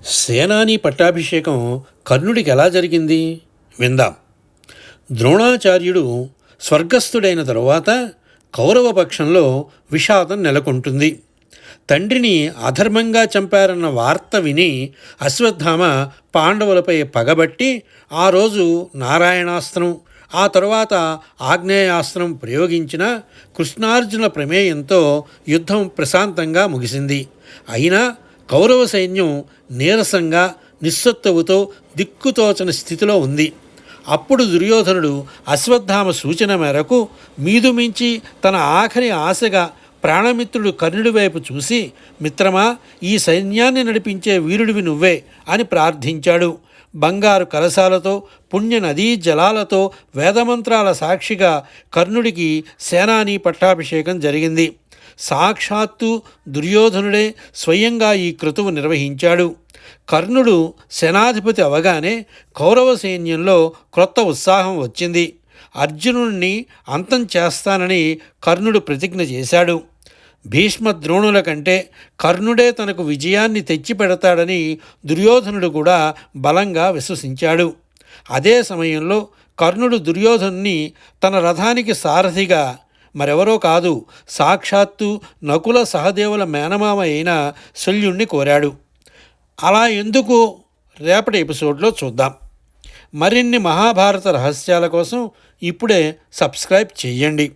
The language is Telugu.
సేనాని పట్టాభిషేకం కర్ణుడికి ఎలా జరిగింది విందాం. ద్రోణాచార్యుడు స్వర్గస్థుడైన తరువాత కౌరవ పక్షంలో విషాదం నెలకొంటుంది. తండ్రిని అధర్మంగా చంపారన్న వార్త విని అశ్వత్థామ పాండవులపై పగబట్టి ఆ రోజు నారాయణాస్త్రం, ఆ తరువాత ఆగ్నేయాస్త్రం ప్రయోగించిన కృష్ణార్జున ప్రమేయంతో యుద్ధం ప్రశాంతంగా ముగిసింది. అయినా కౌరవ సైన్యం నీరసంగా నిస్సత్తువతో దిక్కుతోచని స్థితిలో ఉంది. అప్పుడు దుర్యోధనుడు అశ్వత్థామ సూచన మేరకు మీదుమించి తన ఆఖరి ఆశగా ప్రాణమిత్రుడు కర్ణుడి వైపు చూసి, మిత్రమా, ఈ సైన్యాన్ని నడిపించే వీరుడివి నువ్వే అని ప్రార్థించాడు. బంగారు కలశాలతో, పుణ్య నదీ జలాలతో, వేదమంత్రాల సాక్షిగా కర్ణుడికి సేనాని పట్టాభిషేకం జరిగింది. సాక్షాత్తు దుర్యోధనుడే స్వయంగా ఈ క్రతువు నిర్వహించాడు. కర్ణుడు సేనాధిపతి అవగానే కౌరవ సైన్యంలో క్రొత్త ఉత్సాహం వచ్చింది. అర్జునుడిని అంతం చేస్తానని కర్ణుడు ప్రతిజ్ఞ చేశాడు. భీష్మ ద్రోణుల కంటే కర్ణుడే తనకు విజయాన్ని తెచ్చిపెడతాడని దుర్యోధనుడు కూడా బలంగా విశ్వసించాడు. అదే సమయంలో కర్ణుడు దుర్యోధనుని తన రథానికి సారథిగా మరెవరో కాదు, సాక్షాత్తు నకుల సహదేవుల మేనమామ అయిన శల్యుణ్ణి కోరాడు. అలా ఎందుకు రేపటి ఎపిసోడ్లో చూద్దాం. మరిన్ని మహాభారత రహస్యాల కోసం ఇప్పుడే సబ్స్క్రైబ్ చెయ్యండి.